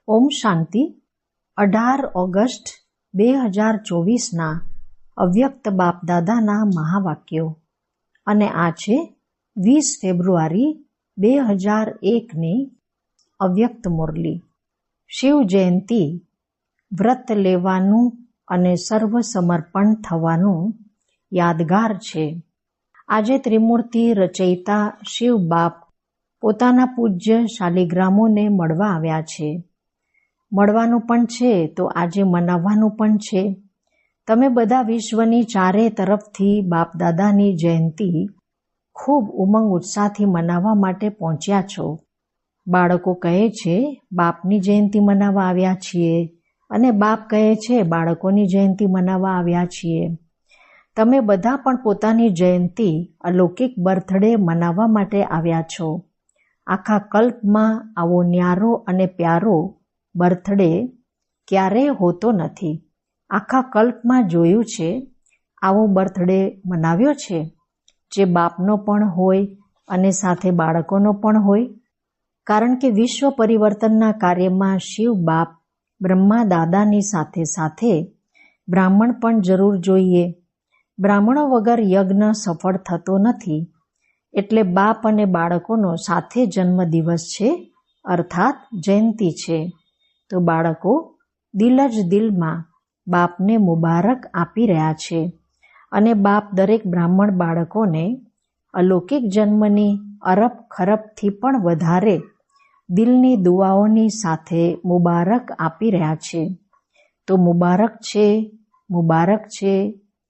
ઓમ શાંતિ 18 August 2024ના અવ્યક્ત બાપદાદાના મહાવાક્યો અને આ છે 20 ફેબ્રુઆરી 2001ની અવ્યક્ત મુરલી. શિવ જયંતિ વ્રત લેવાનું અને સર્વ સમર્પણ થવાનું યાદગાર છે. આજે ત્રિમૂર્તિ રચયિતા શિવ બાપ પોતાના પૂજ્ય શાલિગ્રામોને મળવા આવ્યા છે. મળવાનું પણ છે તો આજે મનાવવાનું પણ છે. તમે બધા વિશ્વની ચારે તરફથી બાપદાદાની જયંતિ ખૂબ ઉમંગ ઉત્સાહથી મનાવવા માટે પહોંચ્યા છો. બાળકો કહે છે બાપની જયંતિ મનાવવા આવ્યા છીએ અને બાપ કહે છે બાળકોની જયંતિ મનાવવા આવ્યા છીએ. તમે બધા પણ પોતાની જયંતિ અલૌકિક બર્થડે મનાવવા માટે આવ્યા છો. આખા કલ્પમાં આવો ન્યારો અને પ્યારો બર્થડે ક્યારેય હોતો નથી. આખા કલ્પમાં જોયું છે આવો બર્થડે મનાવ્યો છે જે બાપનો પણ હોય અને સાથે બાળકોનો પણ હોય. કારણ કે વિશ્વ પરિવર્તનના કાર્યમાં શિવ બાપ બ્રહ્મા દાદાની સાથે સાથે બ્રાહ્મણ પણ જરૂર જોઈએ. બ્રાહ્મણો વગર યજ્ઞ સફળ થતો નથી. એટલે બાપ અને બાળકોનો સાથે જન્મદિવસ છે અર્થાત જયંતિ છે. તો બાળકો દિલ જ દિલમાં બાપને મુબારક આપી રહ્યા છે અને બાપ દરેક બ્રાહ્મણ બાળકોને અલૌકિક જન્મની અરબ ખરબથી પણ વધારે દિલની દુઆઓની સાથે મુબારક આપી રહ્યા છે. તો મુબારક છે, મુબારક છે,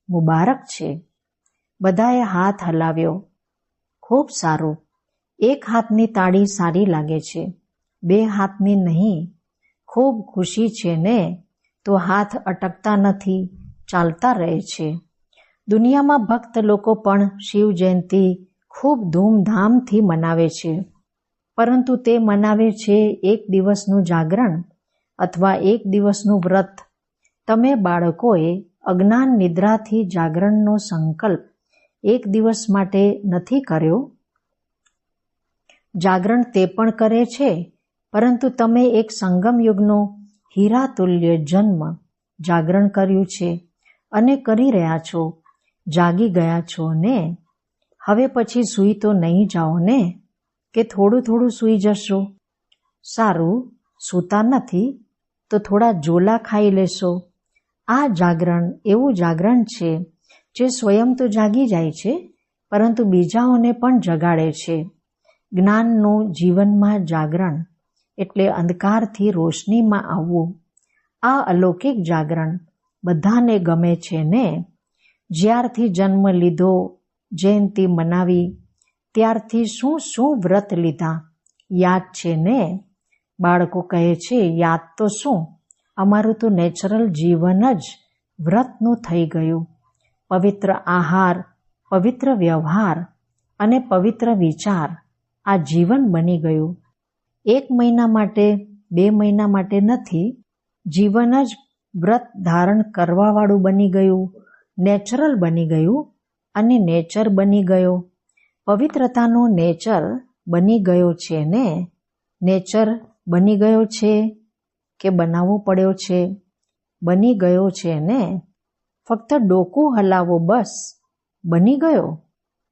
મુબારક છે. બધાએ હાથ હલાવ્યો. ખૂબ સારું. એક હાથની તાળી સારી લાગે છે, 2 હાથની નહીં. ખૂબ ખુશી છે ને? તો હાથ અટકતા નથી, ચાલતા રહે છે. દુનિયામાં ભક્ત લોકો પણ શિવ જયંતિ ખૂબ ધૂમધામથી મનાવે છે. પરંતુ તે મનાવે છે એક દિવસનું જાગરણ અથવા એક દિવસનું વ્રત. તમે બાળકોએ અજ્ઞાન નિદ્રાથી જાગરણનો સંકલ્પ એક દિવસ માટે નથી કર્યો. જાગરણ તે પણ કરે છે પરંતુ તમે એક સંગમ યુગનો હીરા તુલ્ય જન્મ જાગરણ કર્યું છે અને કરી રહ્યા છો. જાગી ગયા છો ને? હવે પછી સૂઈ તો નહીં જાઓ ને? કે થોડું થોડું સૂઈ જશો? સારું, સૂતા નથી તો થોડા જોલા ખાઈ લેશો. આ જાગરણ એવું જાગરણ છે જે સ્વયં તો જાગી જાય છે પરંતુ બીજાઓને પણ જગાડે છે. જ્ઞાનનું જીવનમાં જાગરણ એટલે અંધકારથી રોશનીમાં આવવું. આ અલૌકિક જાગરણ બધાને ગમે છે ને? જ્યારથી જન્મ લીધો, જયંતિ મનાવી ત્યારથી શું શું વ્રત લીધા યાદ છે ને? બાળકો કહે છે યાદ તો શું, અમારું તો નેચરલ જીવન જ વ્રતનું થઈ ગયું. પવિત્ર આહાર, પવિત્ર વ્યવહાર અને પવિત્ર વિચાર આ જીવન બની ગયું. 1 મહિના માટે, 2 મહિના માટે નથી. જીવન જ વ્રત ધારણ કરવાવાળું બની ગયું, નેચરલ બની ગયું અને નેચર બની ગયો. પવિત્રતાનો નેચર બની ગયો છે ને? નેચર બની ગયો છે કે બનાવવો પડ્યો છે? બની ગયો છે ને? ફક્ત ડોકું હલાવો બસ, બની ગયો.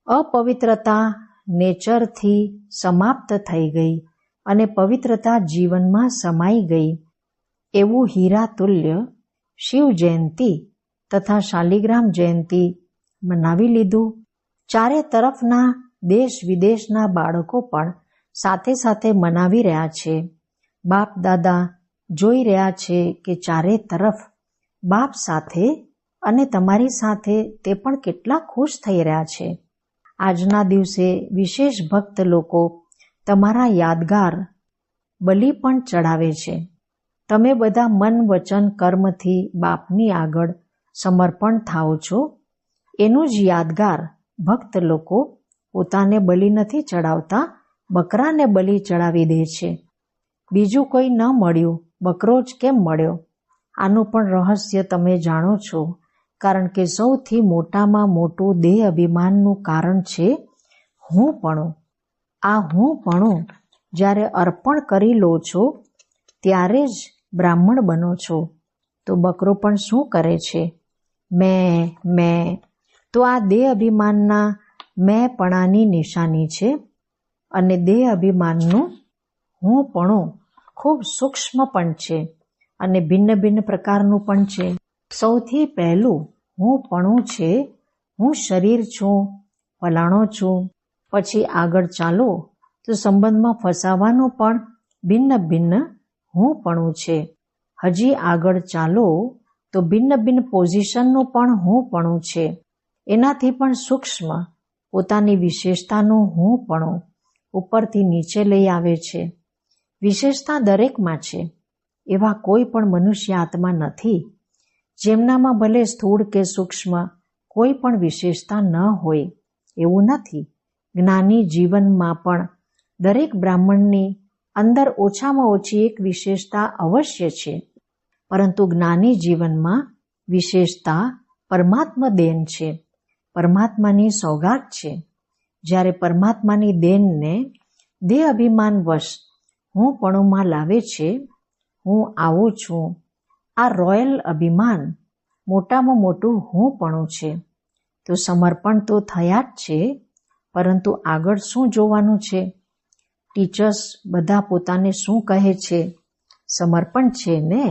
અપવિત્રતા નેચરથી સમાપ્ત થઈ ગઈ અને પવિત્રતા જીવનમાં સમાઈ ગઈ. એવું હીરા તુલ્ય શિવ જયંતિ તથા શાલિગ્રામ જયંતિ મનાવી લીધું. ચારે તરફના દેશ વિદેશના બાળકો પણ સાથે સાથે મનાવી રહ્યા છે. બાપ દાદા જોઈ રહ્યા છે કે ચારે તરફ બાપ સાથે અને તમારી સાથે તે પણ કેટલા ખુશ થઈ રહ્યા છે. આજના દિવસે વિશેષ ભક્ત લોકો તમારા યાદગાર બલિ પણ ચડાવે છે. તમે બધા મન વચન કર્મથી બાપની આગળ સમર્પણ થાઓ છો. એનું જ યાદગાર ભક્ત લોકો પોતાને બલિ નથી ચડાવતા, બકરાને બલિ ચડાવી દે છે. બીજું કોઈ ન મળ્યું, બકરો જ કેમ મળ્યો? આનું પણ રહસ્ય તમે જાણો છો. કારણ કે સૌથી મોટામાં મોટું દેહ અભિમાનનું કારણ છે હુંપણું. આ હુંપણું જ્યારે અર્પણ કરી લો છો ત્યારે જ બ્રાહ્મણ બનો છો. તો બકરો પણ શું કરે છે? મેં. તો આ દેહ અભિમાનના મેંપણાની નિશાની છે. અને દેહ અભિમાનનું હુંપણું ખૂબ સૂક્ષ્મ પણ છે અને ભિન્ન ભિન્ન પ્રકારનું પણ છે. સૌથી પહેલું હુંપણું છે, હું શરીર છું, ફલાણો છું. પછી આગળ ચાલો તો સંબંધમાં ફસાવાનું પણ ભિન્ન ભિન્ન હુંપણું છે. હજી આગળ ચાલો તો ભિન્ન ભિન્ન પોઝિશનનું પણ હુંપણું છે. એનાથી પણ સૂક્ષ્મ પોતાની વિશેષતાનું હુંપણું ઉપરથી નીચે લઈ આવે છે. વિશેષતા દરેકમાં છે. એવા કોઈ પણ મનુષ્ય આત્મા નથી જેમનામાં ભલે સ્થૂળ કે સૂક્ષ્મ કોઈ પણ વિશેષતા ન હોય. એવું નથી. જ્ઞાની જીવનમાં પણ દરેક બ્રાહ્મણની અંદર ઓછામાં ઓછી એક વિશેષતા અવશ્ય છે. પરંતુ જ્ઞાની જીવનમાં વિશેષતા પરમાત્મા દેન છે, પરમાત્માની સોગાત છે. જ્યારે પરમાત્માની દેનને દેહ અભિમાનવશ હુંપણુંમાં લાવે છે, હું આવો છું, આ રોયલ અભિમાન મોટામાં મોટું હુંપણું છે. તો સમર્પણ તો થયા જ છે, પરંતુ આગળ શું જોવાનું છે? ટીચર્સ બધા પોતાને શું કહે છે? સમર્પણ છે ને?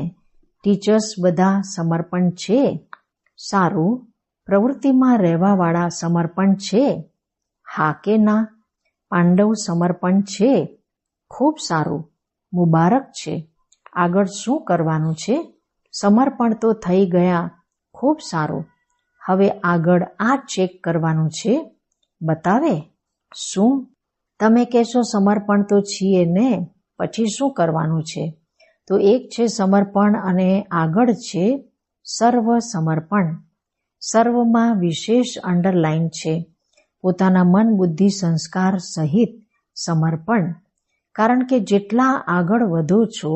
ટીચર્સ બધા સમર્પણ છે. સારું. પ્રવૃત્તિમાં રહેવાવાળા સમર્પણ છે? હા કે ના? પાંડવ સમર્પણ છે. ખૂબ સારું, મુબારક છે. આગળ શું કરવાનું છે? સમર્પણ તો થઈ ગયા, ખૂબ સારું. હવે આગળ આ ચેક કરવાનું છે. બતાવે શું? તમે કહેશો સમર્પણ તો છીએ ને, પછી શું કરવાનું છે? તો એક છે સમર્પણ અને આગળ છે સર્વ સમર્પણ. સર્વમાં વિશેષ અંડરલાઈન છે. પોતાના મન બુદ્ધિ સંસ્કાર સહિત સમર્પણ. કારણ કે જેટલા આગળ વધો છો,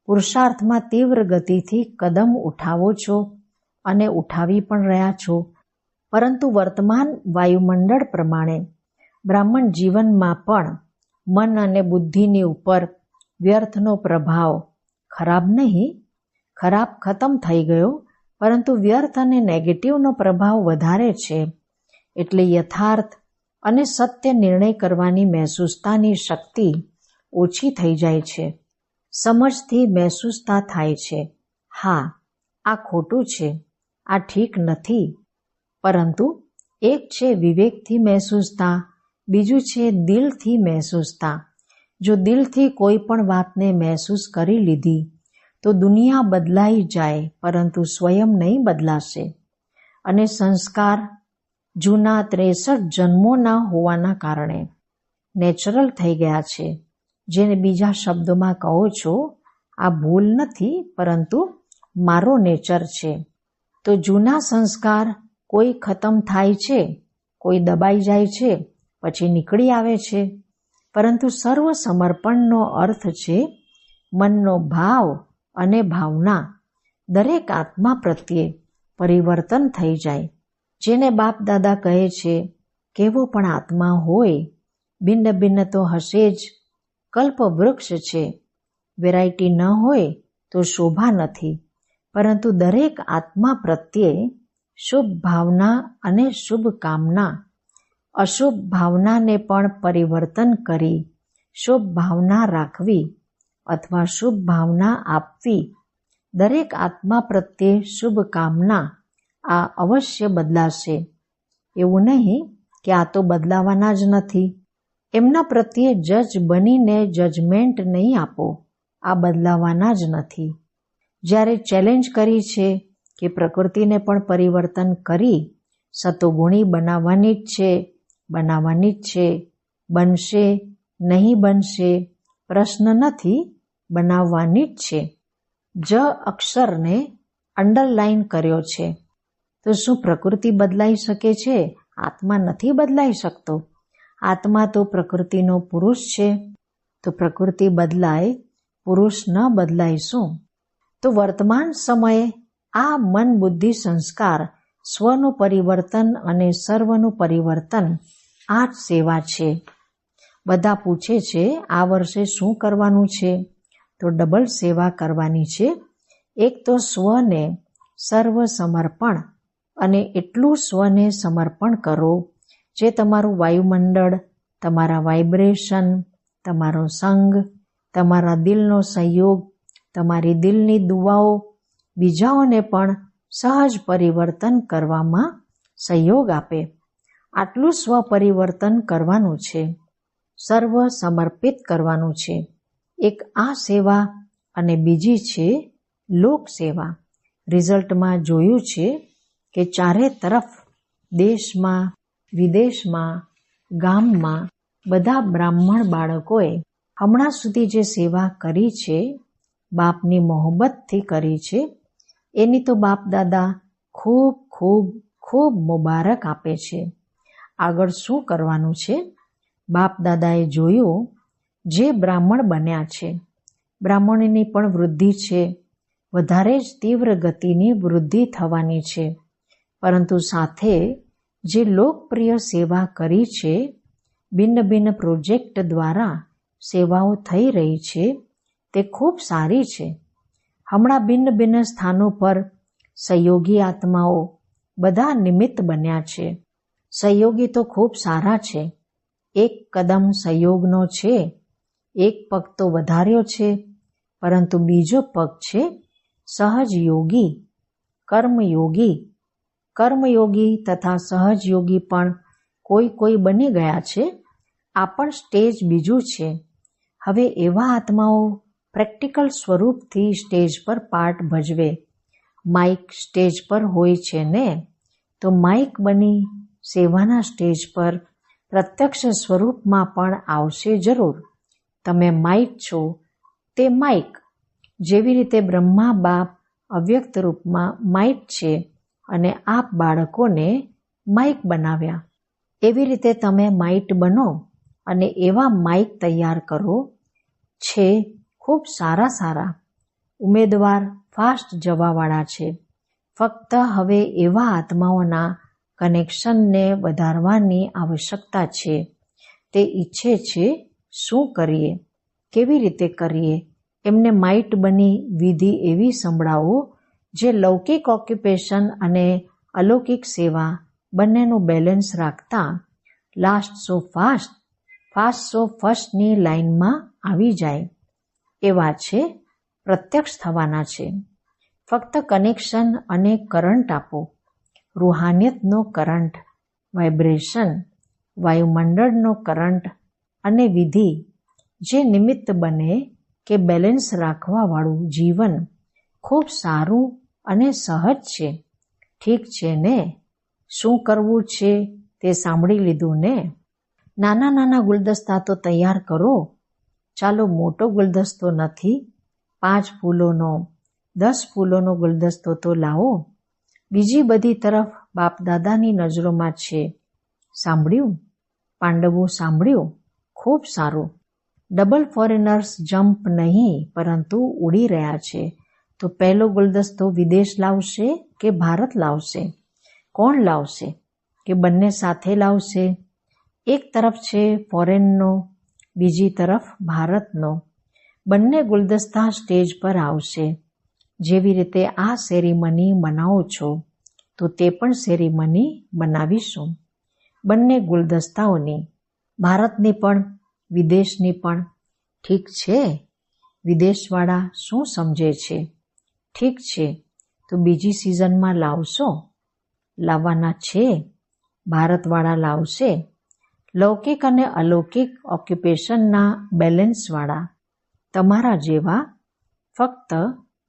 પુરુષાર્થમાં તીવ્ર ગતિથી કદમ ઉઠાવો છો અને ઉઠાવી પણ રહ્યા છો. પરંતુ વર્તમાન વાયુમંડળ પ્રમાણે બ્રાહ્મણ જીવનમાં પણ મન અને બુદ્ધિની ઉપર વ્યર્થનો પ્રભાવ, ખરાબ નહીં, ખરાબ ખતમ થઈ ગયો, પરંતુ વ્યર્થ અને નેગેટિવનો પ્રભાવ વધારે છે. એટલે યથાર્થ અને સત્ય નિર્ણય કરવાની મહેસૂસતાની શક્તિ ઓછી થઈ જાય છે. સમજથી મહેસૂસતા થાય છે, હા આ ખોટું છે, આ ઠીક નથી. પરંતુ એક છે વિવેકથી મહેસૂસતા, બીજું છે દિલથી મહેસૂસતા. જો દિલથી કોઈ પણ વાતને મહેસૂસ કરી લીધી તો દુનિયા બદલાઈ જાય, પરંતુ સ્વયં નહીં બદલાશે. અને સંસ્કાર જૂના 63 જન્મોના હોવાના કારણે નેચરલ થઈ ગયા છે. જેને બીજા શબ્દોમાં કહો છો, આ ભૂલ નથી, પરંતુ મારો નેચર છે. તો જૂના સંસ્કાર કોઈ ખતમ થાય છે, કોઈ દબાઈ જાય છે, પછી નીકળી આવે છે. પરંતુ સર્વ સમર્પણનો અર્થ છે મનનો ભાવ અને ભાવના દરેક આત્મા પ્રત્યે પરિવર્તન થઈ જાય. જેને બાપ દાદા કહે છે, કેવો પણ આત્મા હોય, ભિન્ન ભિન્ન તો હશે જ. કલ્પ વૃક્ષ છે, વેરાયટી ન હોય તો શોભા નથી. પરંતુ દરેક આત્મા પ્રત્યે શુભ ભાવના અને શુભ કામના, અશુભ ભાવનાને પણ પરિવર્તન કરી શુભ ભાવના રાખવી અથવા શુભ ભાવના આપવી. દરેક આત્મા પ્રત્યે શુભ કામના આ અવશ્ય બદલાશે. એવું નહીં કે આ તો બદલાવાના જ નથી. એમના પ્રત્યે જજ બનીને જજમેન્ટ નહીં આપો, આ બદલાવાના જ નથી. જ્યારે ચેલેન્જ કરી છે કે પ્રકૃતિને પણ પરિવર્તન કરી સતોગુણી બનાવવાની જ છે, બનાવવાની જ છે, બનશે નહીં બનશે પ્રશ્ન નથી, બનાવવાની જ છે. જ અક્ષરને અંડરલાઈન કર્યો છે. તો શું પ્રકૃતિ બદલાઈ શકે છે? આત્મા નથી બદલાઈ શકતો. આત્મા તો પ્રકૃતિનો પુરુષ છે. તો પ્રકૃતિ બદલાય, પુરુષ ન બદલાય શું? તો વર્તમાન સમયે આ મન બુદ્ધિ સંસ્કાર સ્વનું પરિવર્તન અને સર્વનું પરિવર્તન આ જ સેવા છે. બધા પૂછે છે, આ વર્ષે શું કરવાનું છે? તો ડબલ સેવા કરવાની છે. એક તો સ્વને સર્વ સમર્પણ, અને એટલું સ્વને સમર્પણ કરો જે તમારું વાયુમંડળ, તમારા વાઇબ્રેશન, તમારો સંગ, તમારા દિલનો સહયોગ, તમારી દિલની દુઆઓ બીજાઓને પણ સહજ પરિવર્તન કરવામાં સહયોગ આપે. આટલું સ્વ પરિવર્તન કરવાનું છે, સર્વ સમર્પિત કરવાનું છે. એક આ સેવા અને બીજી છે લોક સેવા. રિઝલ્ટમાં જોયું છે કે ચારે તરફ દેશમાં, વિદેશમાં, ગામમાં બધા બ્રાહ્મણ બાળકોએ હમણાં સુધી જે સેવા કરી છે, બાપની મોહબ્બતથી કરી છે, એની તો બાપ દાદા ખૂબ ખૂબ ખૂબ મુબારક આપે છે. આગળ શું કરવાનું છે? બાપ દાદાએ જોયું જે બ્રાહ્મણ બન્યા છે, બ્રાહ્મણની પણ વૃદ્ધિ છે, વધારે જ તીવ્ર ગતિની વૃદ્ધિ થવાની છે. પરંતુ સાથે જે લોકપ્રિય સેવા કરી છે, ભિન્ન ભિન્ન પ્રોજેક્ટ દ્વારા સેવાઓ થઈ રહી છે, તે ખૂબ સારી છે. હમણાં ભિન્ન ભિન્ન સ્થાનો પર સહયોગી આત્માઓ બધા નિમિત્ત બન્યા છે. સહયોગી તો ખૂબ સારા છે. એક કદમ સહયોગનો છે, એક પગ તો વધાર્યો છે, પરંતુ બીજો પગ છે સહજ યોગી, કર્મયોગી. કર્મયોગી તથા સહજ યોગી પણ કોઈ બની ગયા છે. આ પણ સ્ટેજ બીજું છે. હવે એવા આત્માઓ પ્રેક્ટિકલ સ્વરૂપથી સ્ટેજ પર પાર્ટ ભજવે. માઇક સ્ટેજ પર હોય છે ને, તો માઇક બની સેવાના સ્ટેજ પર પ્રત્યક્ષ સ્વરૂપમાં પણ આવશે જરૂર. તમે માઇક છો, તે માઇક. જેવી રીતે બ્રહ્મા બાપ અવ્યક્ત રૂપમાં માઇક છે અને આપ બાળકોને માઇક બનાવ્યા, એવી રીતે તમે માઇટ બનો અને એવા માઇક તૈયાર કરો છે. ખૂબ સારા ઉમેદવાર ફાસ્ટ જવાવાળા છે. ફક્ત હવે એવા આત્માઓના કનેક્શનને વધારવાની આવશ્યકતા છે. તે ઈચ્છે છે શું કરીએ, કેવી રીતે કરીએ. એમને માઇટ બની વિધિ એવી સંભળાવો જે લૌકિક ઓક્યુપેશન અને અલૌકિક સેવા બંનેનું બેલેન્સ રાખતા લાસ્ટ સો ફાસ્ટ, ફાસ્ટ સો ફર્સ્ટની લાઇનમાં આવી જાય એવા છે. પ્રત્યક્ષ થવાના છે. ફક્ત કનેક્શન અને કરંટ આપો. રૂહાનિયતનો કરંટ, વાઇબ્રેશન, વાયુમંડળનો કરંટ અને વિધિ જે નિમિત્ત બને કે બેલેન્સ રાખવાવાળું જીવન ખૂબ સારું અને સહજ છે. ઠીક છે ને? શું કરવું છે તે સાંભળી લીધું ને? નાના ગુલદસ્તા તો તૈયાર કરો. ચાલો, મોટો ગુલદસ્તો નથી, 5 ફૂલોનો, 10 ફૂલોનો ગુલદસ્તો તો લાવો. બીજી બધી તરફ બાપ દાદાની નજરોમાં છે. સાંભળ્યું? પાંડવો સાંભળ્યું? ખૂબ સારું. ડબલ ફોરેનર્સ જમ્પ નહીં, પરંતુ ઉડી રહ્યા છે. તો પહેલો ગુલદસ્તો વિદેશ લાવશે કે ભારત લાવશે? કોણ લાવશે? કે બંને સાથે લાવશે? એક તરફ છે ફોરેનનો, બીજી તરફ ભારતનો. બંને ગુલદસ્તા સ્ટેજ પર આવશે. જેવી રીતે આ સેરેમની મનાવો છો, તો તે પણ સેરેમની બનાવીશું. બંને ગુલદસ્તાઓની, ભારતની પણ, વિદેશની પણ. ઠીક છે? વિદેશવાળા શું સમજે છે? ઠીક છે, તો બીજી સિઝનમાં લાવશો? લાવવાના છે. ભારતવાળા લાવશે. લૌકિક અને અલૌકિક ઓક્યુપેશનના બેલેન્સવાળા, તમારા જેવા. ફક્ત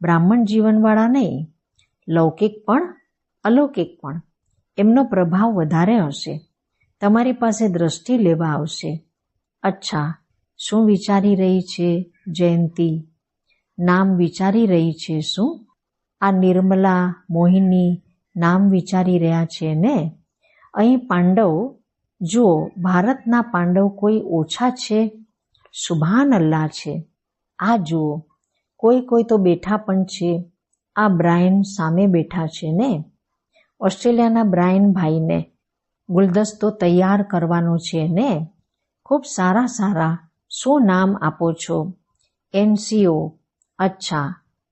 બ્રાહ્મણ જીવનવાળા નહીં, લૌકિક પણ અલૌકિક પણ. એમનો પ્રભાવ વધારે હશે. તમારી પાસે દ્રષ્ટિ લેવા આવશે. અચ્છા, શું વિચારી રહી છે જયંતિ? નામ વિચારી રહી છે શું? આ નિર્મલા, મોહિની નામ વિચારી રહ્યા છે ને? અહીં પાંડવ જુઓ, ભારતના પાંડવ કોઈ ઓછા છે? સુભાન અલ્લાહ છે. આ જુઓ, કોઈ તો બેઠા પણ છે. આ બ્રાયન સામે બેઠા છે ને? ઓસ્ટ્રેલિયાના બ્રાયન ભાઈને ગુલદસ્તો તૈયાર કરવાનો છે ને? ખૂબ સારા. શું નામ આપો છો? NCO, અચ્છા,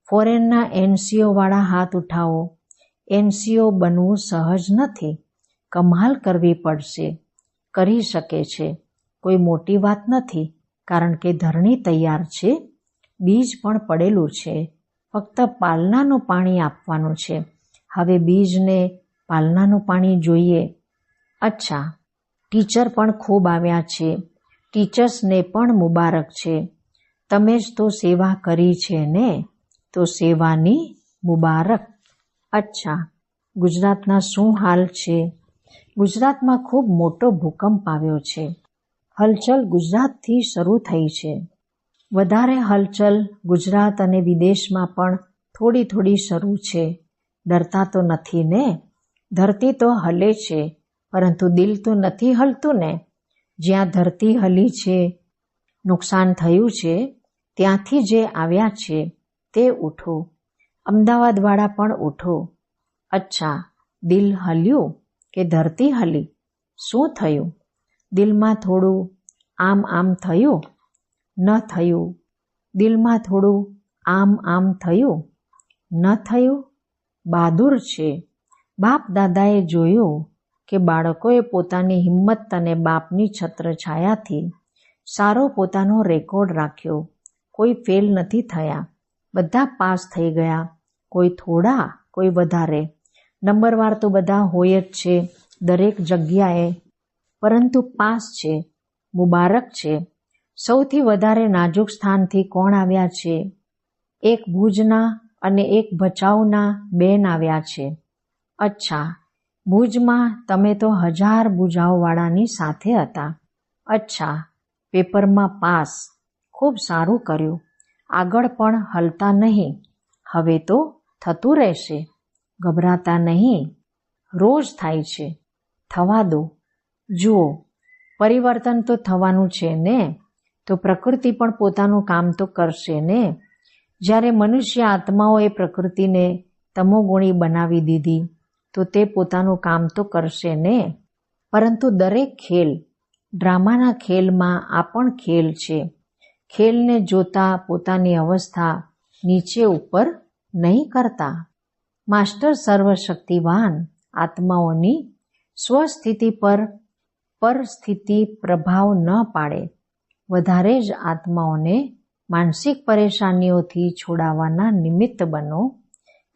ફોરેનના એનસીઓ વાળા હાથ ઉઠાવો. એનસીઓ બનવું સહજ નથી, કમાલ કરવી પડશે. કરી શકે છે, કોઈ મોટી વાત નથી, કારણ કે ધરણી તૈયાર છે, બીજ પણ પડેલું છે, ફક્ત પાલનાનું પાણી આપવાનું છે. હવે બીજને પાલનાનું પાણી જોઈએ. અચ્છા, ટીચર પણ ખૂબ આવ્યા છે. ટીચર્સને પણ મુબારક છે. તમે જ તો સેવા કરી છે ને, તો સેવાની મુબારક. અચ્છા, ગુજરાતના શું હાલ છે? ગુજરાતમાં ખૂબ મોટો ભૂકંપ આવ્યો છે. હલચલ ગુજરાતથી શરૂ થઈ છે. વધારે હલચલ ગુજરાત અને વિદેશમાં પણ થોડી થોડી શરૂ છે. ડરતા તો નથી ને? ધરતી તો હલે છે, પરંતુ દિલ તો નથી હલતું ને. જ્યાં ધરતી હલી છે, નુકસાન થયું છે, ત્યાંથી જે આવ્યા છે તે ઉઠો. અમદાવાદવાળા પણ ઉઠો. અચ્છા, દિલ હલ્યું કે ધરતી હલી? શું થયું? દિલમાં થોડું આમ થયું? ન થયું. દિલમાં થોડું આમ થયું? ન થયું. બહાદુર છે. બાપ દાદાએ જોયું કે બાળકોએ પોતાની હિંમત અને બાપની છત્રછાયાથી સારો પોતાનો રેકોર્ડ રાખ્યો. કોઈ ફેલ નથી થયા, બધા પાસ થઈ ગયા. કોઈ થોડા, કોઈ વધારે. નંબરવાર તો બધા હોય જ છે દરેક જગ્યાએ, પરંતુ પાસ છે. મુબારક છે. સૌથી વધારે નાજુક સ્થાનથી કોણ આવ્યા છે? એક ભુજના અને એક ભચાઉના બેન આવ્યા છે. અચ્છા, ભુજમાં તમે તો 1000 ભુજાઓવાળાની સાથે હતા. અચ્છા, પેપરમાં પાસ. ખૂબ સારું કર્યું. આગળ પણ હલતા નહીં. હવે તો થતું રહેશે. ગભરાતા નહીં. રોજ થાય છે. થવા દો. જુઓ, પરિવર્તન તો થવાનું છે ને, તો પ્રકૃતિ પણ પોતાનું કામ તો કરશે ને. જ્યારે મનુષ્ય આત્માઓએ પ્રકૃતિને તમોગુણી બનાવી દીધી, તો તે પોતાનું કામ તો કરશે ને. પરંતુ દરેક ખેલ, ડ્રામાના ખેલમાં આ પણ ખેલ છે. ખેલને જોતા પોતાની અવસ્થા નીચે ઉપર નહીં કરતા. માસ્ટર સર્વશક્તિવાન આત્માઓની સ્વસ્થિતિ પર પરસ્થિતિ પ્રભાવ ન પાડે. વધારે જ આત્માઓને માનસિક પરેશાનીઓથી છોડાવવાના નિમિત્ત બનો,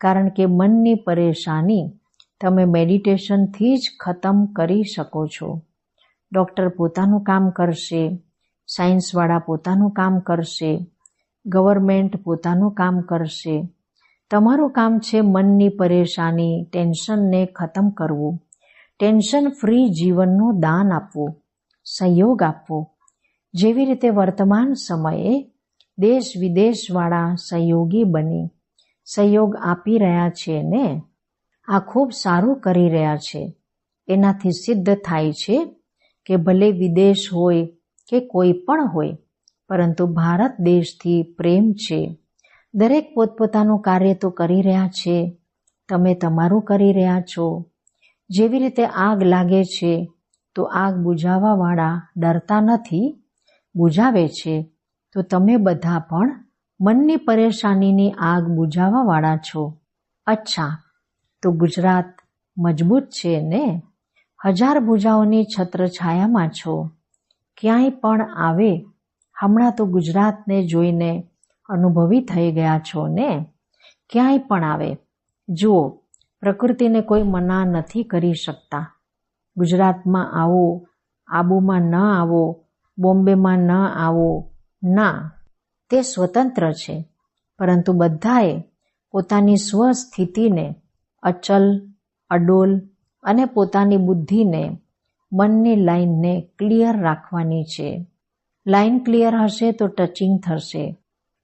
કારણ કે મનની પરેશાની તમે મેડિટેશનથી જ ખતમ કરી શકો છો. ડૉક્ટર પોતાનું કામ કરશે, સાયન્સવાળા પોતાનું કામ કરશે, ગવર્મેન્ટ પોતાનું કામ કરશે. તમારું કામ છે મનની પરેશાની, ટેન્શનને ખતમ કરવું. ટેન્શન ફ્રી જીવનનું દાન આપવું, સહયોગ આપવો. જેવી રીતે વર્તમાન સમયે દેશ વિદેશવાળા સહયોગી બની સહયોગ આપી રહ્યા છે ને, આ ખૂબ સારું કરી રહ્યા છે. એનાથી સિદ્ધ થાય છે કે ભલે વિદેશ હોય કે કોઈ પણ હોય, પરંતુ ભારત દેશથી પ્રેમ છે. દરેક પોતપોતાનું કાર્ય તો કરી રહ્યા છે. તમે તમારું કરી રહ્યા છો. જેવી રીતે આગ લાગે છે, તો આગ બુઝાવવાવાળા ડરતા નથી, બુઝાવે છે. તો તમે બધા પણ મનની પરેશાનીની આગ બુઝાવવાવાળા છો. અચ્છા, તો ગુજરાત મજબૂત છે ને? 1000 ભુજાઓની છત્રછાયામાં છો. ક્યાંય પણ આવે, હમણાં તો ગુજરાતને જોઈને અનુભવી થઈ ગયા છો ને. ક્યાંય પણ આવે. જુઓ, પ્રકૃતિને કોઈ મના નથી કરી શકતા. ગુજરાતમાં આવો, આબુમાં ન આવો, બોમ્બેમાં ન આવો. ના, તે સ્વતંત્ર છે. પરંતુ બધાએ પોતાની સ્વસ્થિતિને અચલ, અડોલ અને પોતાની બુદ્ધિને, મનની લાઈનને ક્લિયર રાખવાની છે. લાઈન ક્લિયર હશે તો ટચિંગ થશે.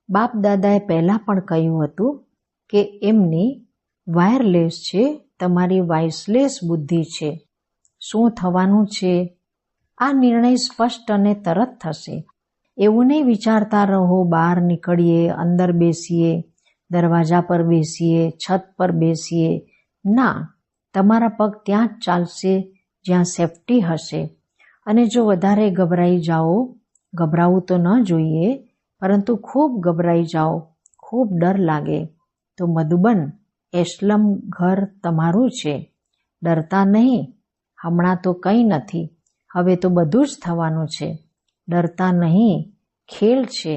બાપ દાદાએ પહેલાં પણ કહ્યું હતું કે એમની વાયરલેસ છે, તમારી વાઇસલેસ બુદ્ધિ છે. શું થવાનું છે? આ નિર્ણય સ્પષ્ટ અને તરત થશે. એવું નહીં વિચારતા રહો બહાર નીકળીએ, અંદર બેસીએ, દરવાજા પર બેસીએ, છત પર બેસીએ. ના, તમારા પગ ત્યાં જ ચાલશે જ્યાં સેફટી હશે. અને જો વધારે ગભરાઈ જાઓ, ગભરાવું તો ન જોઈએ, પરંતુ ખૂબ ગભરાઈ જાઓ, ખૂબ ડર લાગે તો મધુબન એસ્લમ ઘર તમારું છે. ડરતા નહીં, હમણાં તો કંઈ નથી, હવે તો બધું જ થવાનું છે. ડરતા નહીં, ખેલ છે,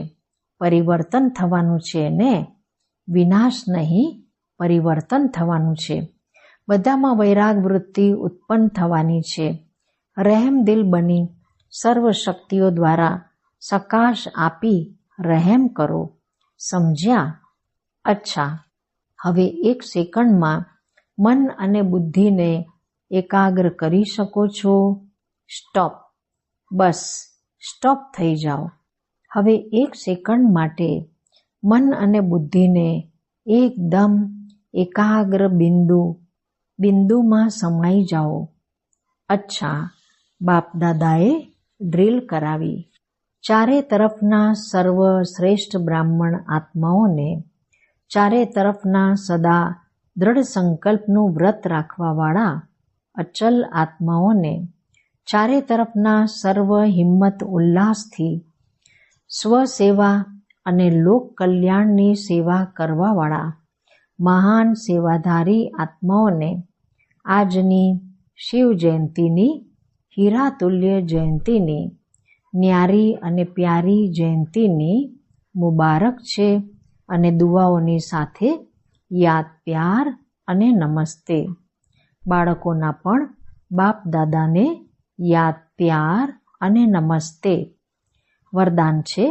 પરિવર્તન થવાનું છે ને. વિનાશ નહીં, પરિવર્તન થવાનું છે. બધામાં વૈરાગ વૃત્તિ ઉત્પન્ન થવાની છે. રહેમદિલ બની સર્વ શક્તિઓ દ્વારા સકાશ આપી રહેમ કરો. સમજ્યા? અચ્છા, હવે 1 સેકન્ડમાં મન અને બુદ્ધિને એકાગ્ર કરી શકો છો. સ્ટોપ. બસ સ્ટોપ થઈ જાઓ. હવે 1 સેકન્ડ માટે મન અને બુદ્ધિને એકદમ એકાગ્ર બિંદુમાં સમાઈ જાઓ. અચ્છા, બાપ દાદાએ ડ્રીલ કરાવી. ચારે તરફના સર્વશ્રેષ્ઠ બ્રાહ્મણ આત્માઓને, ચારે તરફના સદા દ્રઢ સંકલ્પનું વ્રત રાખવાવાળા અચલ આત્માઓને, ચારે તરફના સર્વ હિંમત ઉલ્લાસથી સ્વસેવા અને લોક કલ્યાણની સેવા કરવાવાળા મહાન સેવાધારી આત્માઓને આજની શિવ જયંતીની, હીરાતુલ્ય જયંતીની, ન્યારી અને પ્યારી જયંતીની મુબારક છે અને દુઆઓની સાથે યાદ, પ્યાર અને નમસ્તે. બાળકોના પણ બાપ દાદાને યાદ, પ્યાર અને નમસ્તે. વરદાન છે,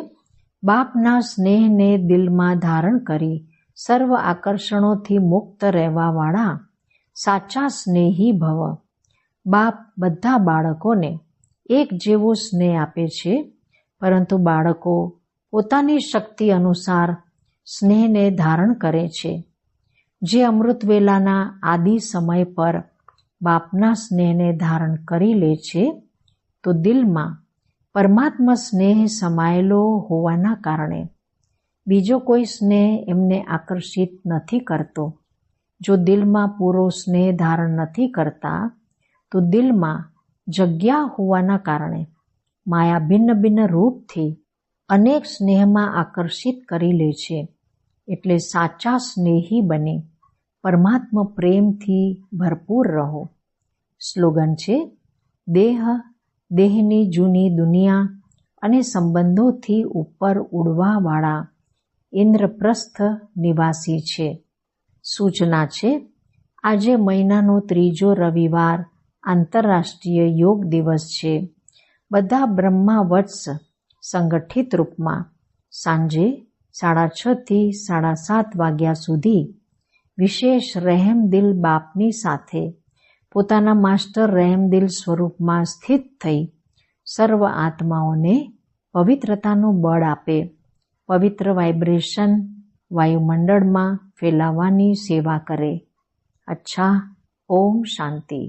બાપના સ્નેહને દિલમાં ધારણ કરી સર્વ આકર્ષણોથી મુક્ત રહેવાવાળા સાચા સ્નેહી ભવ. બાપ બધા બાળકોને એક જેવો સ્નેહ આપે છે, પરંતુ બાળકો પોતાની શક્તિ અનુસાર સ્નેહને ધારણ કરે છે. જે અમૃતવેલાના આદિ સમય પર બાપના સ્નેહને ધારણ કરી લે છે, તો દિલમાં પરમાત્મા સ્નેહ સમાયેલો હોવાના કારણે બીજો કોઈ સ્નેહ એમને આકર્ષિત નથી કરતો. જો દિલમાં પૂરો સ્નેહ ધારણ નથી કરતા, તો દિલમાં જગ્યા હોવાના કારણે માયા ભિન્ન ભિન્ન રૂપથી અનેક સ્નેહમાં આકર્ષિત કરી લે છે. એટલે સાચા સ્નેહી બની પરમાત્મા પ્રેમથી ભરપૂર રહો. સ્લોગન છે, દેહની જૂની દુનિયા અને સંબંધોથી ઉપર ઉડવાવાળા ઇન્દ્રપ્રસ્થ નિવાસી છે. સૂચના છે, આજે મહિનાનો 3જો રવિવાર આંતરરાષ્ટ્રીય યોગ દિવસ છે. બધા બ્રહ્મા વત્સ સંગઠિત રૂપમાં સાંજે 6:30 થી 7:30 વાગ્યા સુધી વિશેષ રહેમદિલ બાપની સાથે પોતાના માસ્ટર રહેમદિલ સ્વરૂપમાં સ્થિત થઈ સર્વ આત્માઓને પવિત્રતાનું બળ આપે, પવિત્ર વાઇબ્રેશન વાયુમંડળમાં ફેલાવવાની સેવા કરે. અચ્છા, ઓમ શાંતિ.